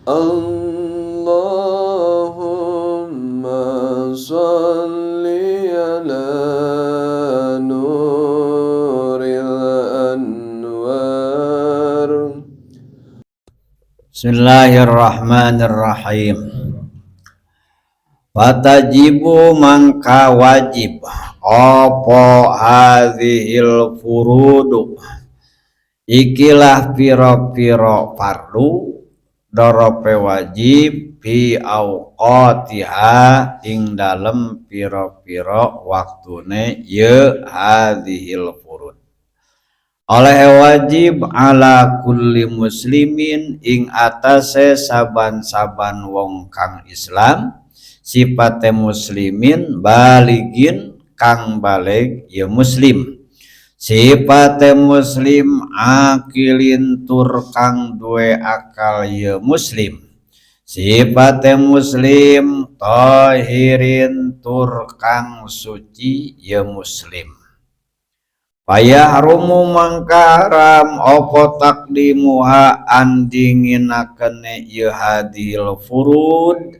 Allahumma salli ala nuril anwar. Bismillahirrahmanirrahim. Fatajibu mangka wajib opo hadhil furudu ikilah piro-piro fardu dorope wajib bi auqatiha ing dalem piro-piro waktune ye hadhil furud oleh wajib ala kulli muslimin ing atase saban-saban wong kang Islam sifate muslimin baligin kang balig ya muslim sifate muslim akilin tur kang duwe akal ya muslim sifate muslim tahirin tur kang suci ya muslim Payahrumu mangkaram opo takdimuha andinginakene ya hadil furud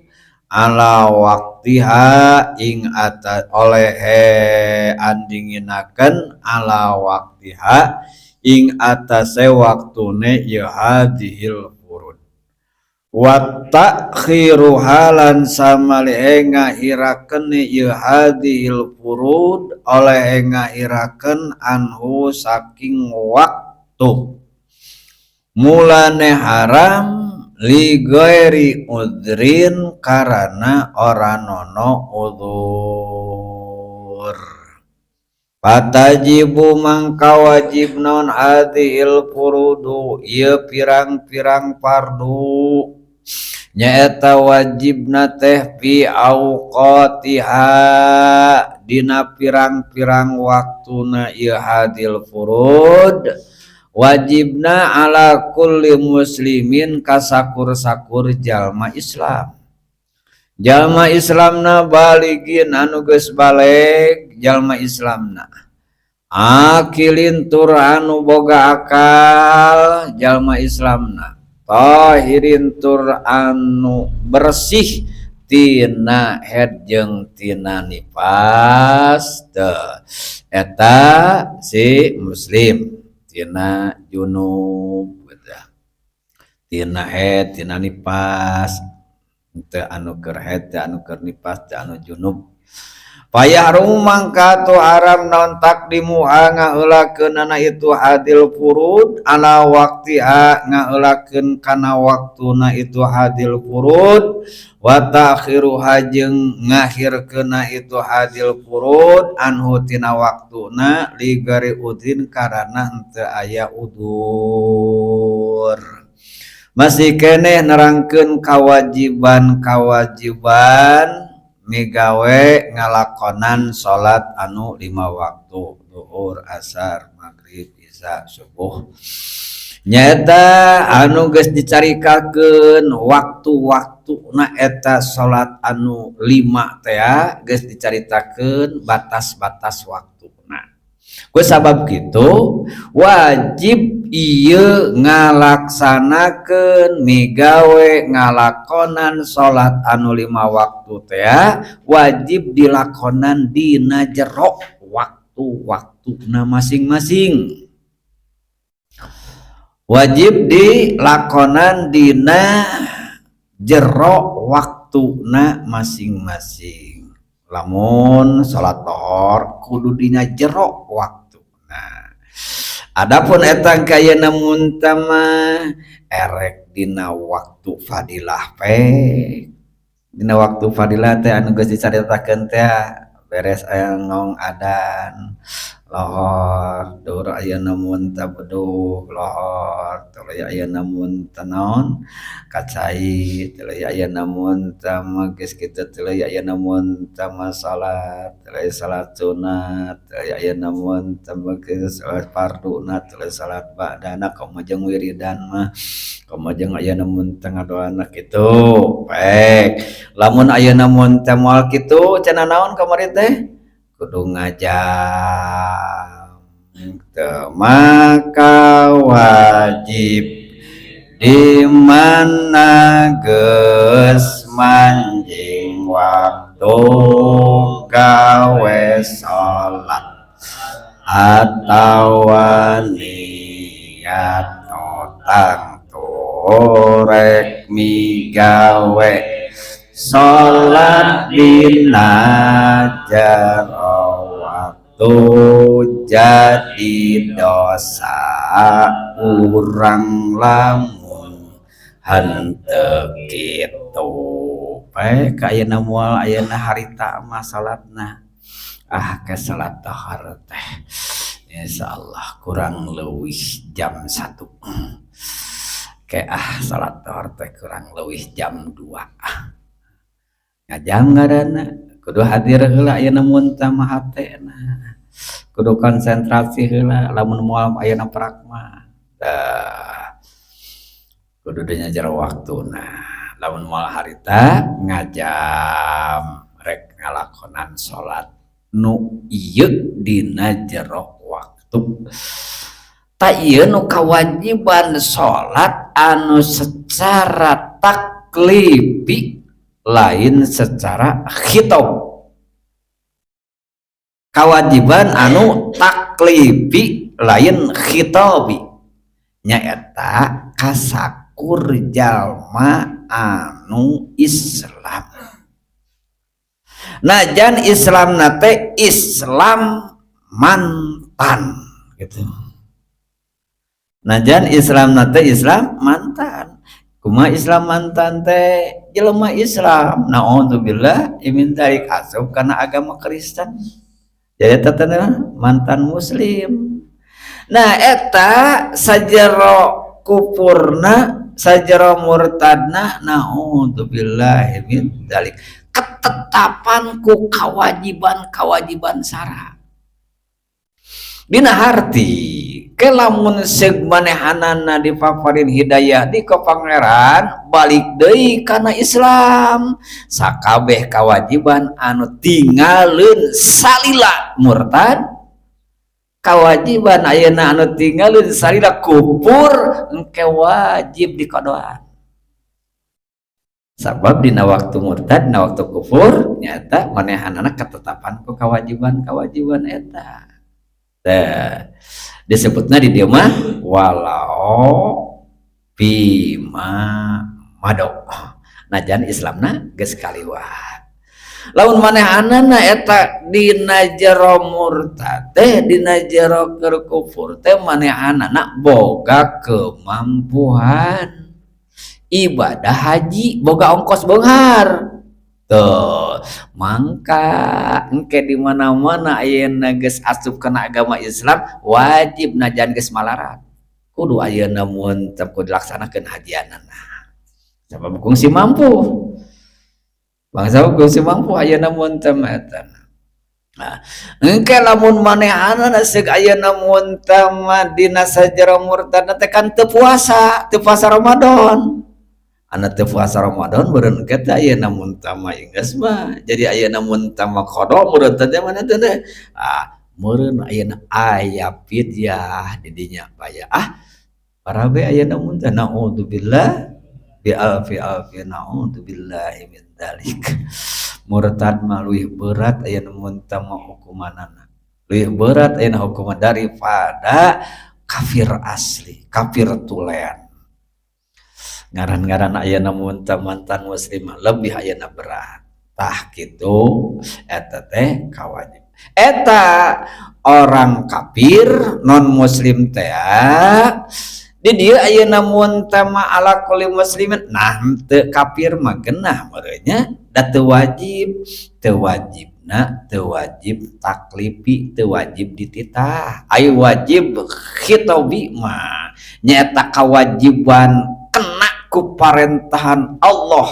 ala waktiha ing atas olehe andinginaken ala waktiha ing atase waktune ya hadhil furud wa ta'khiru halan samalihe ngahiraken ya hadhil furud oleh ngahiraken anhu saking waktu mulane haram li ghairi udrin karena ora nono udzur patajibu mangka wajib non hadhil furudu ieu pirang-pirang fardu nyaeta wajibna teh fi auqatiha dina pirang-pirang waktuna ieu hadhil furud wajibna ala kulli muslimin kasakur-sakur jalma Islam baligin anu geus baleg jalma Islamna akilin tur anu boga akal jalma Islamna tahirin tur anu bersih tina haid jeung tina nifas teh eta si muslim tina junub tina haid tina nifas teu anu keur haid teu anu keur nifas teu anu junub payahrum mangka tu haram non takdimu ngaheulakeunana itu hadil furud ala waktiha ngaheulakeun kana waktuna itu hadil furud wa ta'khiruha jeung ngakhirkeunna itu hadil furud anhu tina waktuna li gari udin karana henteu aya udzur masih keneh nerangkeun kawajiban migawe ngalakonan salat anu 5 waktu zuhur, asar, maghrib, isya, subuh nyata anu geus dicarikakeun waktu-waktuna eta salat anu 5 teh geus dicaritakeun batas-batas waktuna ku sabab kitu wajib ieu ngalaksanakeun migawe ngalakonan salat anu 5 waktu teh wajib dilakonan dina jero waktu-waktuna masing-masing wajib dilakonan dina jero waktuna masing-masing lamun salat tohor kudu dina jero waktuna adapun eta kaya namun tama erek dina waktu fadilah dina waktu fadilah teh anu geus dicaritakeun teh beres aya ngong adan lohor dur aya namun tabeduh lohor tuluy aya namun tanaon kacai tuluy aya namun tama geus kitu tuluy aya namun tama salat tuluy salat sunat tuluy aya namun tama geus salat farduna tuluy salat ba'dana kamajeng wiridan mah kamajeng aya namun tengah doana kitu pek lamun aya namun tamoal kitu cenah naon kamari teh kudu ngajam maka wajib di mana geus manjing waktu gawe salat atawa niat otang turek migawe salat dina jero waktu jadi dosa urang lamun henteu kitu bae ka ayeuna moal ayeuna harita mah salatna ke salat tahar teh insyaallah kurang leuwih jam 1 ke salat tahar teh kurang leuwih jam 2 ngajam ngaranna kudu hadir heula ayeuna mun tah mah hatena kudu konsentrasi heula lamun moal ayeuna perak mah kudu dinya jero waktuna lamun moal harita ngajam rek ngalakonan salat nu ieu dina jero waktu ta ieu nu kawajiban salat anu secara taklifi lain secara khitab kawajiban anu taklifi lain khitabi nyaeta kasakur jalma anu Islam najan Islam nate Islam mantan gitu najan Islam nate Islam mantan kumaha Islam mantan teh jelema Islam naudzubillah imin dari asup kana agama Kristen jadi tetena mantan muslim nah eta sajero kufurna sajero murtadna naudzubillah min dzalik ketetapan ku kawajiban syara dina harti ke lamun seug manehanana dipaparin hidayah di ka pangeran balik deui kana Islam sakabeh kawajiban anu tinggalin salila murtad kawajiban ayeuna anu tinggalin salila kufur engke wajib dikodoan sabab dina waktu murtad dina waktu kufur nyata manehanana ketetapan ku kawajiban eta disebutna di dieu mah walau bima mado najan Islamna geus kaliwat lamun manehanana eta dina jero murtad teh dina jero keur kufur teh manehanana boga kemampuan ibadah haji boga ongkos beunghar tuh mangka engke di mana-mana ayeuna geus asup kana agama Islam wajib najan geus malarat kudu ayeuna mun teu dilaksanakeun hajianana sabab kungsi mampu bangsa kungsi mampu ayeuna mun teu eta nah engke lamun manehanana seug ayeuna mun teu dina sajero murtad teh kan teu puasa Ramadan anak teu puasa Ramadan beureun engke teh ayeuna mun tama geus mah jadi ayeuna mun tama qada meureun teh mana teh meureun ayeuna aya fidyah di dinya baya parabe ayeuna mun teh naudzubillah bi alfi naudzubillahi min dzalik murtad mah leuwih berat ayeuna mun tama hukumanana leuwih berat ayeuna hukuman daripada kafir asli kafir tulen ngaran-ngaran ayeuna mun mantan muslim lebih ayeuna berat tah kitu eta teh kawajib eta orang kafir non muslim teh di dieu ayeuna mun tama ala kulli muslimin nah teu kafir mah geunah meureunnya da teu wajib taklifi teu wajib dititah ai wajib khitabi mah nyaeta kawajiban kena ku parentahan Allah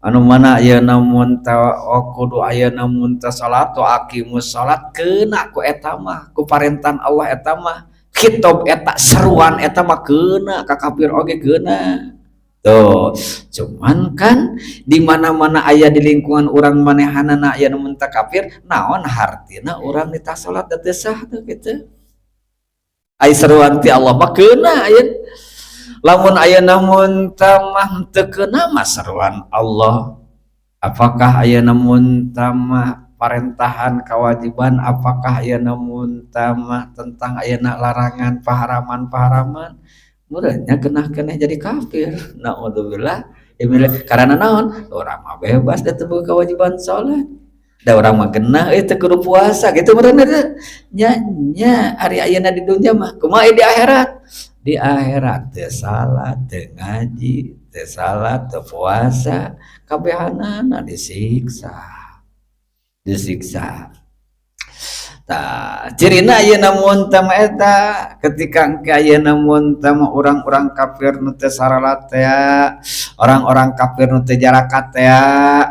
anu mana ayeuna mun teh kudu ayeuna mun teh salat aqimus salat keuna ku eta mah ku parentahan Allah eta mah khitab eta seruan eta mah keuna ka kafir oge keuna tuh cuman kan di mana-mana aya di lingkungan urang manehanana aya nu mun teh kafir naon hartina urang ditah salat teu sah teh kitu ai seruan ti Allah mah keuna aya lamun ayeuna mun tamah teu keuna mah seruan Allah. Apakah ayeuna mun tamah parentahan kewajiban, apakah ayeuna mun tamah tentang ayeuna larangan paharaman murahnya kenah jadi kafir. Naudzubillah. Karena naon? Orang mah bebas da teu kewajiban salat. Da urang mah genah teu kudu puasa gitu meureunna teh. Nya ari ayeuna di dunya mah kumaha di akhirat? Di akhirat teu salat, teu ngaji, teu salat, teu puasa, kabehanana disiksa. Tah cirina ayeuna mun tama eta ketika engke ayeuna mun tama orang-orang kafir nu teu saralat teh orang-orang kafir nu teu jarakat teh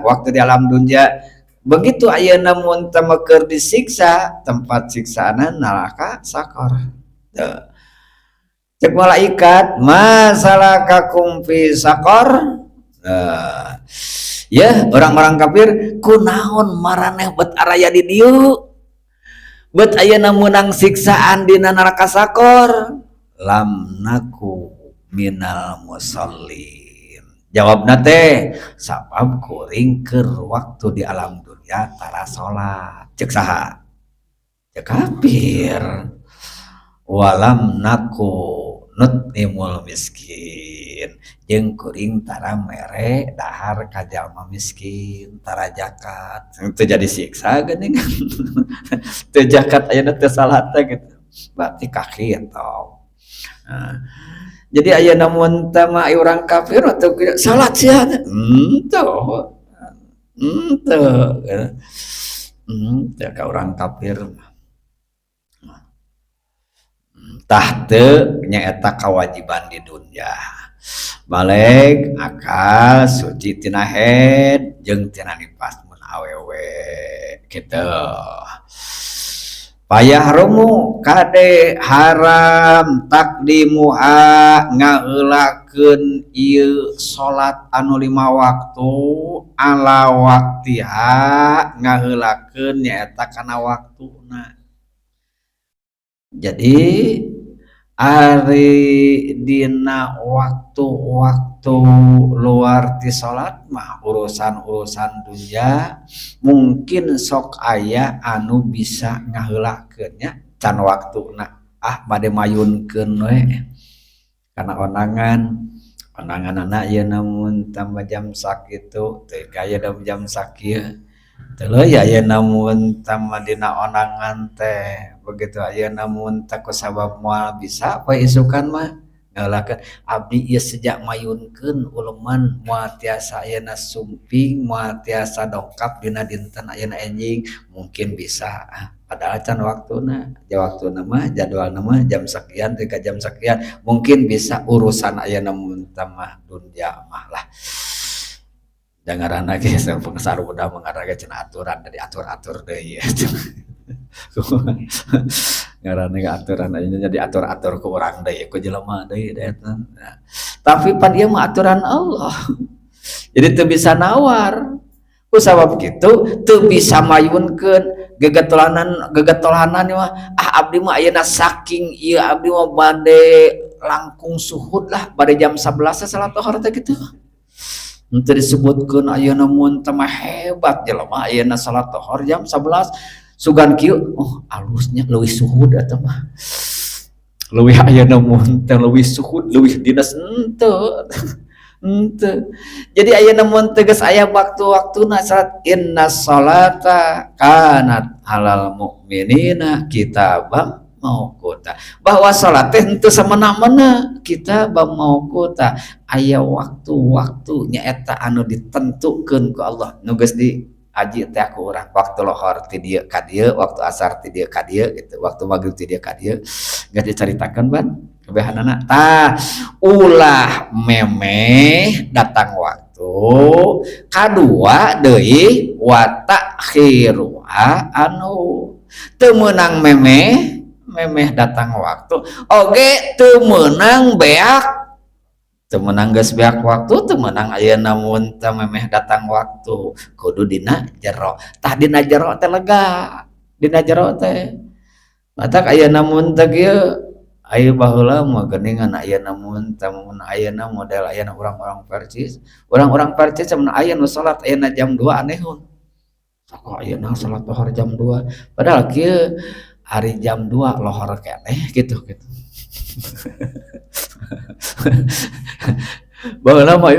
waktu di alam dunya begitu ayeuna mun tama keur disiksa tempat siksaana neraka sakor. Teu cek malaikat masalakakum fi sakor. Ya orang-orang kafir kunaon maraneh bet araya di dieu bet ayeuna meunang siksaan dina neraka sakor lam naku minal musallin. Jawabna teh sabab kuring keur waktu di alam dunia tara salat. Cek saha? Cek kafir. Walam naku nut'imul miskin, jeung kuring tara mere dahar ka jalma miskin, tara zakat. Teu jadi siksa geuning. Teu zakat ayeuna teu salat gitu. Berarti kakitu. Nah, jadi ayeuna mun teu mah urang kafir atau salat sia. Henteu. Teu ka urang kafir. Tah teu nyaeta kewajiban di dunia. Balik akal suci tina haid jeung tina nifas mun awewe kitu. Payah rumu kade haram takdimuha ngaheulakeun ieu salat anu 5 waktu ala waktiha ngaheulakeun nyaeta kana waktuna. Jadi ari dina waktu-waktu luar ti salat mah urusan-urusan dunia mungkin sok aya anu bisa ngaheulakeun nya can waktuna bade mayunkeun we kana onangan ieu namun tambah jam sakitu teu kaya dalam jam sakieu tuluy aya namun tambah dina onangan teh begitu aya namun taku sabab moal bisa poe isukan mah ngaheulakeun abdi ieu sejak mayunkeun uleman moal tiasa ayeuna sumping moal tiasa dongkap dina dinten ayeuna enjing mungkin bisa padahal can waktuna mah jadwalna mah jam sekian teh ka jam sekian mungkin bisa urusan ayeuna mun tamah dunya mah lah jangaranna ge pengesar udah mengarage cenah aturan dari atur-atur deui ngaranna aturan ayeuna jadi atur-atur ku urang deui ku jelema deui eta. Tapi pan ieu mah aturan Allah. Jadi teu bisa nawar. Ku sabab kitu teu bisa mayunkeun gegetolanan mah abdi mah ayeuna saking ieu abdi mah bade langkung suhud lah bade jam 11 salat zuhur teh kitu. Teu disebutkeun ayeuna mun teu mah hebat jelema ayeuna salat zuhur jam 11 sugan kieu alusnya leuwih suhud eta mah leuwih ayeuna mun teh leuwih suhud leuwih dinas henteu. Jadi ayeuna mun teu geus aya waktu-waktuna salat innas salata kanat alal mu'minina kitabam mauquta bahwa salat teh henteu samana-mana kitabam mauquta aya waktu-waktu nyaeta anu ditentukeun ku Allah nu geus di aji teh aku urang waktu lohor ti dieu ka dieu waktu asar ti dieu ka dieu gitu waktu maghrib ti dieu ka dieu geus dicaritakeun ban kabehanana tah ulah memeh datang waktu kadua deui wa takhiruha anu teu meunang memeh datang waktu oge teu meunang beak teu meunang geus beak waktu teu meunang ayeuna mun teu memeh datang waktu kudu dina jero tah dina jero teh lega dina jero teh matak ayeuna mun teh kieu Ayo baheula mah geuningan ayeuna mun ayeuna model ayeuna orang-orang Persis. Orang-orang Persis mun aya nu salat ayeuna jam 2 anehun. Sok ayeuna salat lohor jam 2. Padahal kieu hari jam 2 lohor keneh gitu. Baheula mah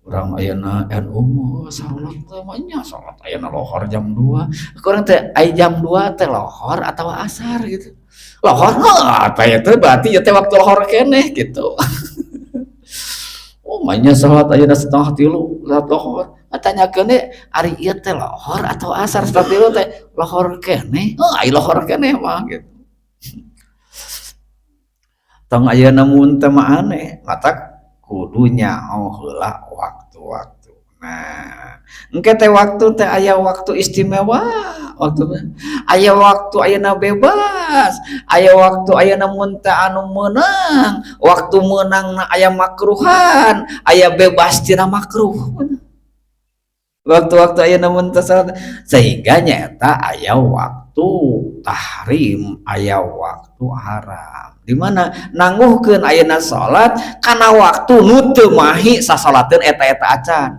urang ayeuna NU mah salat teh mah nya salat ayeuna lohor jam 2. Kurang teh ai jam 2 teh lohor atau asar gitu. Lohor apa ya teh berarti ya teh waktu lohor keneh gitu. Oh mainnya salat ayeuna 2:30 salat lohor. Tanyakeun deui ari ieu teh lohor atau asar 2:30 teh lohor keneh. Ai lohor keneh mah gitu. Tong ayeuna mun teh mah aneh, matak kudu nyaho heula waktu-waktu. Nah, engke teh waktu teh aya waktu istimewa, waktu aya waktu ayeuna bebas, aya waktu ayeuna mun teh anu meunang, waktu meunangna aya makruhan, aya bebas tina makruh. Waktu-waktu ayeuna mun teh sehingga nyaeta aya waktu tahrim, aya waktu haram. Di mana nangguhkeun ayeuna salat kana waktu nu teu mahi sasalateun eta-eta acan.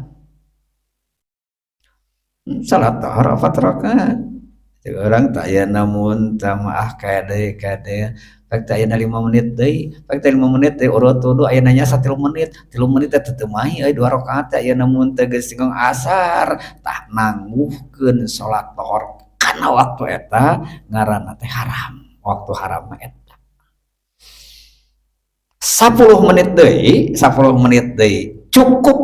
Salat tahar 4 rakaat. Jeung urang teh ayeuna mun teh maah kade pek teh ayeuna 5 menit deui, pek teh 5 menit deui urut wudu ayeuna nya 3 menit. 3 menit teh teu mahi euy 2 rakaat teh ayeuna mun teh geus singgung asar tah nangguhkeun salat tahar kana waktu eta ngaranna teh haram. Waktu haram mah eta 10 menit deui cukup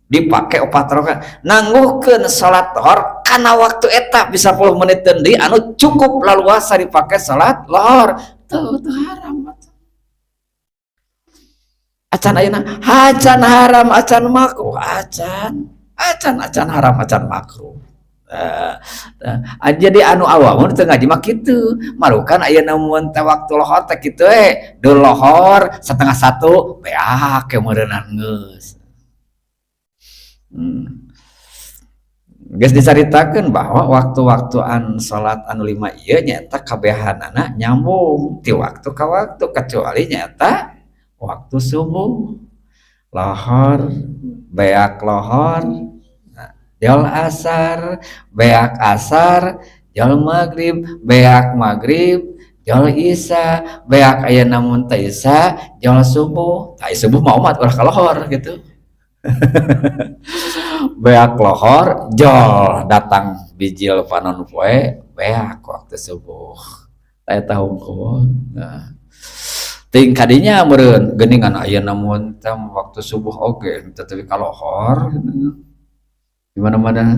dipake 4 rakaat nangguhkeun salat lohor kana waktu eta bisa 10 menit deui anu cukup laluasa dipake salat lohor teu haram acan ayeuna acan haram acan makruh acan haram acan makruh. Jadi anu awamun teu ngaji mah kitu marukan ayeuna mun teh waktu lohor teh kitu deul lohor 12:30 beak ke meureunan geus. Geus dicaritakeun bahwa waktu-waktuan salat anu 5 ieu nyaeta kabehanana nyambung ti waktu ka waktu kecuali nyaeta waktu subuh lohor beak lohor jol asar beak asar jol maghrib beak maghrib jol isya beak ayeuna mun teh isya jol subuh tah subuh mah umat ulah ka lohor gitu. Beak lohor jol datang bijil panon poe beak waktu subuh eta hukum. Nah ting kadinya meureun geuningan ayeuna mun teh waktu subuh oge tetapi ka lohor di mana-mana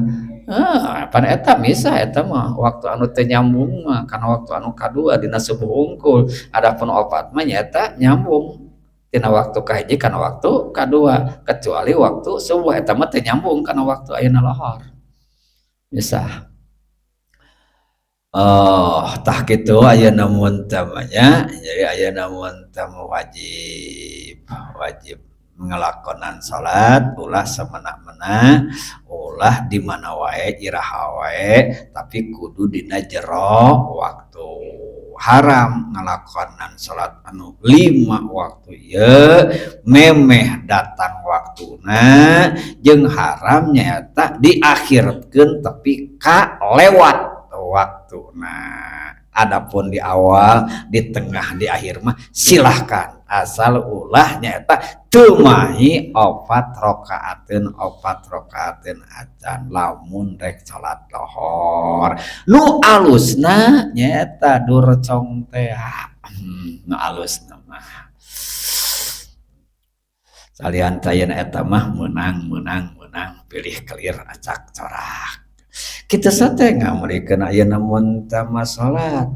pan eta misah eta mah waktu anu teh nyambung mah kana waktu anu kadua dina subuh unggul adapun opat mah nyaeta nyambung tina waktu kahiji kana waktu kadua kecuali waktu subuh eta mah teh nyambung kana waktu ayeuna lohor misah. Tah kitu ayeuna mun teh nya jadi ayeuna mun teh wajib ngelakonan salat ulah samana-mana ulah di mana wae iraha wae tapi kudu dina jero waktu haram ngelakonan salat anu 5 waktu ieu memeh datang waktuna jeung haram nyaeta diakhirkeun tapi ka lewat waktuna. Adapun di awal, di tengah, di akhir mah silahkan asal ulah nyaeta teu mahi 4 rakaateun acan lamun rek salat lohor. Nu alusna nyaeta durcong teh. Nu alusna mah. Salian cayeuna eta mah menang pilih clear acak corak. Kita sate ngamrikeun ayeuna mun teh salat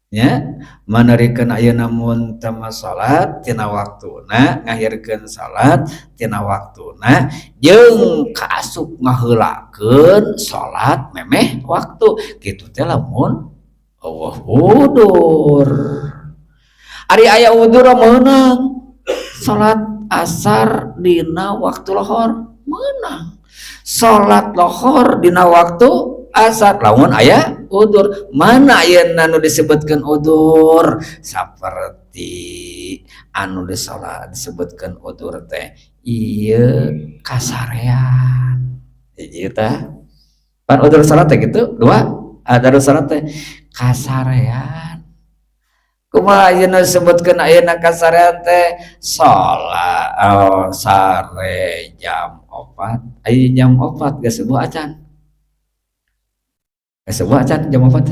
nya manarikeun ayeuna mun teh salat tina waktuna ngahirkeun salat tina waktuna jeung kaasup ngaheulakeun salat memeh waktu kitu teh lamun eueuh udur ari aya udur meunang salat asar dina waktu lohor meunang salat lohor dina waktu asar lamun aya udur. Mana ayeuna nu disebutkeun udur? Saperti anu disebutkeun udur teh ieu kasarean. Hiji tah. Pan udur salat teh gitu. Dua, adarus salat teh kasarean. Kumaha ayeuna disebutkeun ayeuna kasarean teh salat sare jam 4. Aya jam 4 geus subuh acan. Sebuah acan jam 4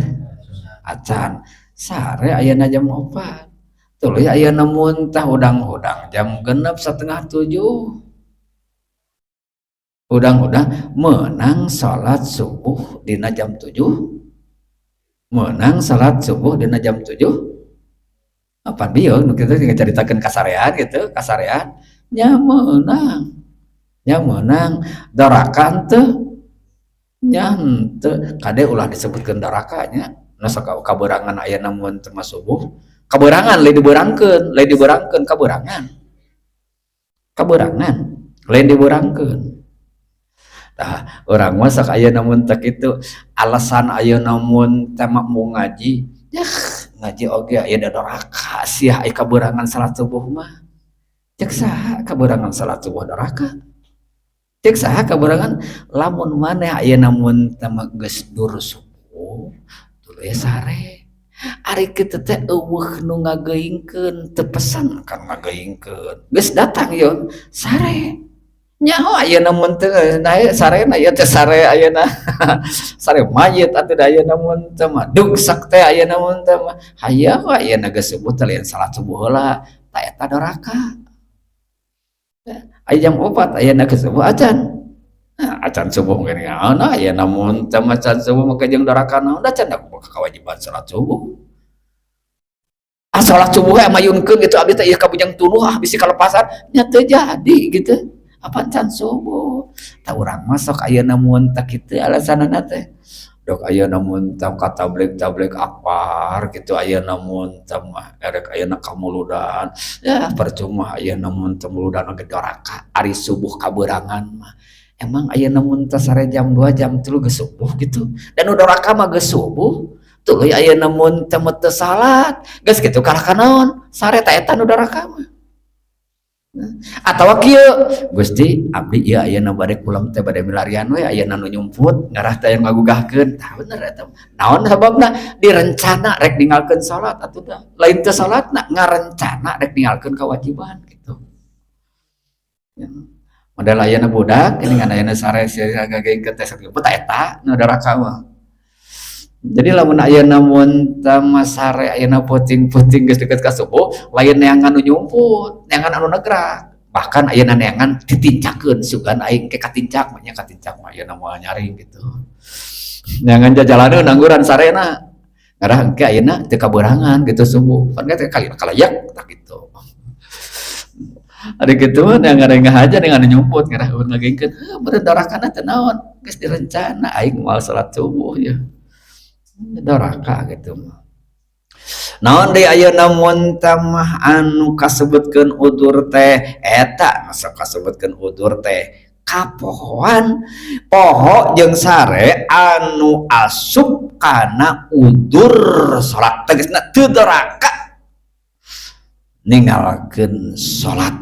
acan sare ayeuna jam 4 tuluy ayeuna muntah udang-udang jam 6:30 udang-udang menang salat subuh dina jam 7 menang salat subuh dina jam 7 apa bieu nu kitu ngacaritakeun kasarean gitu kasarean nya menang dorakan teu nya henteu kade ulah disebutkeun darakanya nasa kaberangan aya namun teu subuh kaberangan lain dibeurangkeun kaberangan lain dibeurangkeun tah urang mah sak aya namun teh kitu alasan aya namun teh mau ngaji ngaji oge aya doraka sia aya kaberangan salat subuh mah cek saha kaberangan salat subuh doraka cek saha kaberangan lamun maneh aya namun tama geus dur subuh tuluy sare ari kitu teh eueuh nu ngageingkeun teu pesan kan ngageingkeun geus datang yon sare nyaho aya namun teu nae sarena ieu teh sare ayeuna sare mayit atuh da aya namun teh mah dugsak teh aya namun teh mah hayang ayeuna geus subuh teh lain salat subuh heula ta eta doraka aya jam 4 ayeuna geus subuh acan acan subuh gini ana aya namun teu acan subuh mah jeung doraka naon da can aku kewajiban salat subuh salat subuh mayunkeun gitu abdi teh ieu kabujang tuluh bisi kalepasan nya teu jadi gitu apa can subuh tah urang mah sok aya namun teh kitu alasanna teh dok aya namun teh katablik akbar gitu aya namun teh mah erek ayeuna kamuludan ya percuma aya namun teh muludan oge doraka ari subuh kaberangan mah emang aya namun teh sare jam 2 jam 3 geus subuh gitu dan doraka mah geus subuh tuluy aya namun teh teu salat geus kitu kalah kanaon sare ta eta nu doraka mah atawa kieu Gusti abdi ieu ayeuna bade pulang teh bade milarian we ayeuna nu nyumput ngarah teh yang ngagugahkeun tah bener eta naon sababna direncana rek ninggalkeun salat atuh da lain teh salatna ngarencana rek ninggalkeun kewajiban gitu ya. Modal ayeuna budak geningan ayeuna sare sia gageungkeun teh sakieu tah eta nu doraka mah jadi lamun ayeuna mun tama sare ayeuna puting-puting geus deket ka subuh lain neangan nu nyumput neangan anu negrak bahkan ayeuna neangan ditincakeun sugan aing ke katincak mah nya katincak mah ayeuna moal nyaring gitu neangan jajalaneun angguran sarena ngarah engke ayeuna teu kaberangan gitu subuh pan teh kali kalayak tak gitu ari kitu mah neangan ngahaja neangan nyumput ngarah urang ngageungkeun beureun dorakana teu naon geus direncana aing moal salat subuh ya doraka gitu naon deui ayeuna mun tamah anu kasebutkeun udur teh eta masa kasebutkeun udur teh kapohoan poho jeung sare anu asup kana udur salat tegasna teu doraka ninggalkeun salat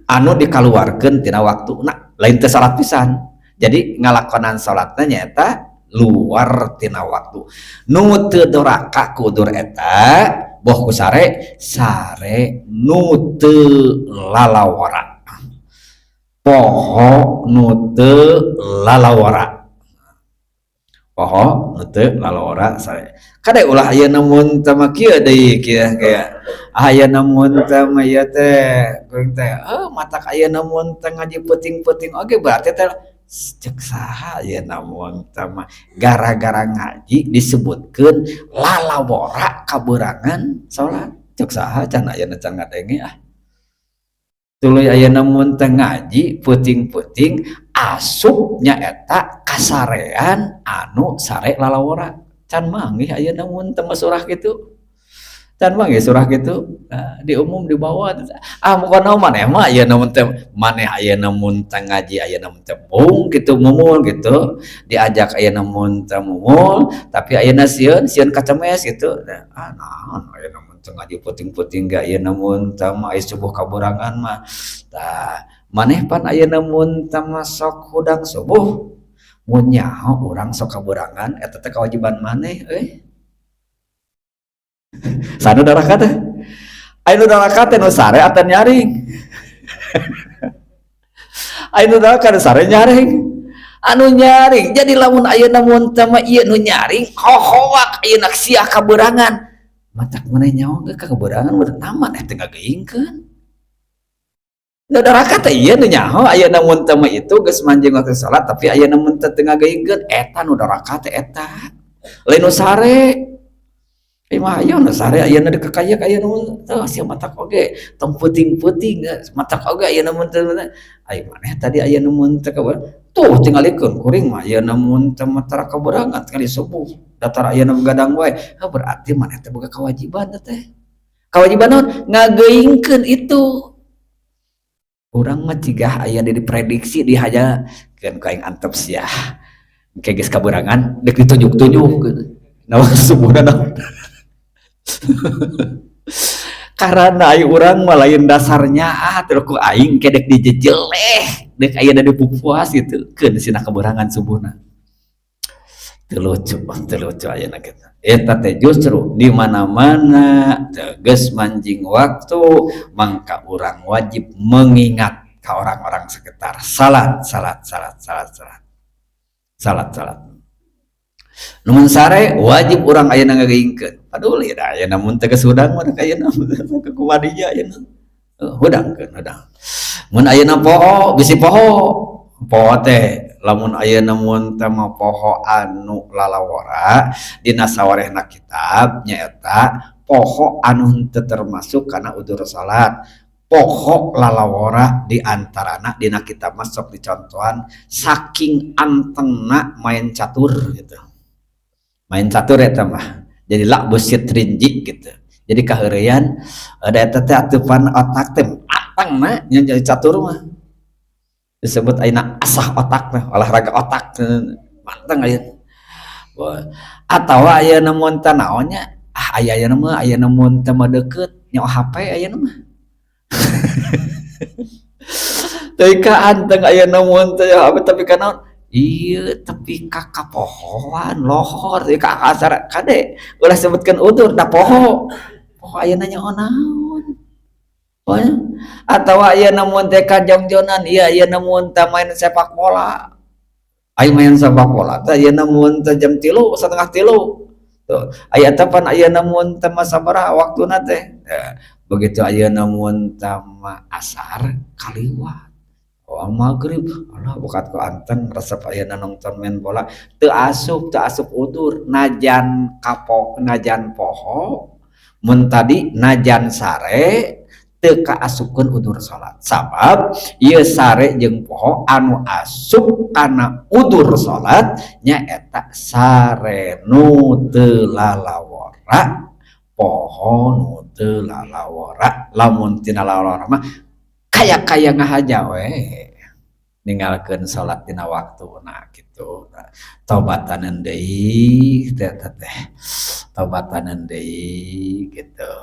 anu dikaluarkeun tina waktuna lain teh salat pisan jadi ngalakonan salatna nyaeta luar tina waktu nu teu doraka ku udur eta boh ku sare nu teu lalawara poho nu teu lalawara sare kade ulah aya namun teh mah kieu deui kieu kayak aya namun teh mah ieu teh kuring teh matak aya namun teh ngaji peuting-peuting oge berarti teh cek saha ya namun sama gara-gara ngaji disebutkeun lalawara kaberangan salat cek saha can ayeuna can ngadenge tuluy ayeuna mun teh ngaji peuting-peuting asupnya eta kasarean anu sare lalawara can manggih ayeuna mun teu masurah kitu dan mah ya surah gitu di umum di bawah bukan maneh mah aya namun teh maneh aya namun teh ngaji aya namun teh mung gitu mumul gitu diajak aya namun teh mumul tapi ayeuna sieun kacemes gitu naon aya namun teh ngaji puting-puting gak aya namun teh mah aya subuh kaburangan mah tah maneh pan aya namun teh sok hudang subuh mun nyaho urang sok kaburangan eta teh kewajiban maneh sanu daraka teh anu daraka teh nu sare atan nyaring anu daraka nu sare nyaring anu nyaring jadi lamun ayeuna mun teh mah ieu nu nyaring hohoak ayeuna sia kaberangan matak maneh nyaho ge ka kaberangan meureun aman teh ngageuingkeun nu daraka teh ieu nu nyaho ayeuna mun teh mah itu geus manjing waktu salat tapi ayeuna mun teh teu ngageuingkeun eta nu daraka teh eta lain nu sare mah ayo nu sare ayeuna deuk ka kaya nu teu sia matak oge tong puting-puting matak oge ayeuna mun teu ai maneh tadi ayeuna mun teu tuh tingalikeun kuring mah ayeuna mun teu matara kaberangan kali subuh datar ayeuna begadang wae berarti maneh teh boga kewajiban teh kewajiban naon ngageuingkeun itu urang mah cigah aya diprediksi dihajakeun ku aing antep sia engke geus kaberangan deuk ditunjuk-tunjukkeun naon subuhna naon karena aing urang mah lain dasarnya terus ku aing kedek dijejeleh dek aya da dipupuas gitu keun cenah kaberangan subuhna teu lucu ayeuna kitu eta teh justru di mana-mana geus manjing waktu mangka urang wajib mengingat ka orang-orang sekitar salat Numun sare wajib orang ayeuna ngageuingkeun. Paduli da ayeuna mun teu geus hudang mah ayeuna kumaha dinya ayeuna. Hudangkeun hudang. Mun ayeuna poho bisi poho. Poho teh lamun ayeuna mun teh mah poho anu lalawara dina sawarehna kitab nyaeta poho anu teu termasuk kana udur salat. Poho lalawara di antarana dina kitab mah sok dicontohan saking antengna main catur gitu. Main catur eta mah jadi lak busit rinji gitu jadi kaheureyan ada eta teh atupan otak teh matangna nya jadi catur mah disebut ayeuna asah otak teh olahraga otak manteng ayeuna atawa ayeuna mun teh naonnya ayeuna mah ayeuna mun teh mah deukeut nyaho HP ayeuna mah teuing ka anteng ayeuna mun teh HP tapi ka naon iya tapi kakak pohoan lohor ya kakak asar kade ulah sebutkan udur dah poho ayeuna nyaho naon atau ayeuna mun teh kajongjonan iya ayeuna mun teh main sepak bola aya main sepak bola teh ayeuna mun teh jam 3:30 tuh aya tapan ayeuna mun teh sabaraha waktuna teh begitu ayeuna mun teh asar kaliwat maghrib alah bukat ku anteng resep ayeuna nonton main bola teu asup udur najan kapok najan poho mun tadi najan sare teu kaasupkeun udur salat sabab ieu sare jeung poho anu asup kana udur salat nyaeta sare nu teu lalawara poho nu teu lalawara lamun tina lalawara mah kaya ngahaja we ninggalkeun salat dina waktuna gitu taubataneun deui teh taubataneun deui gitu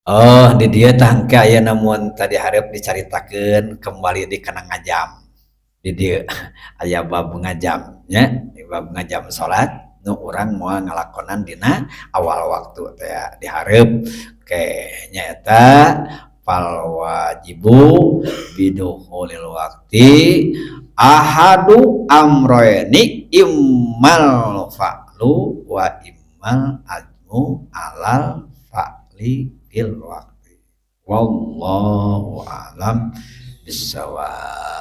oh di dieu tah engke ayeuna mun tadi hareup dicaritakeun kembali di kana ngajam di dieu aya bab ngajam nya di bab ngajam salat nu urang moal ngalakonan dina awal waktu teh dihareup ke nyaeta fal wajibu bidukhulil waqti ahadu amroyni immal fa'lu wa immal ajmu alal fa'li fil waqti wallahu alam bisawab.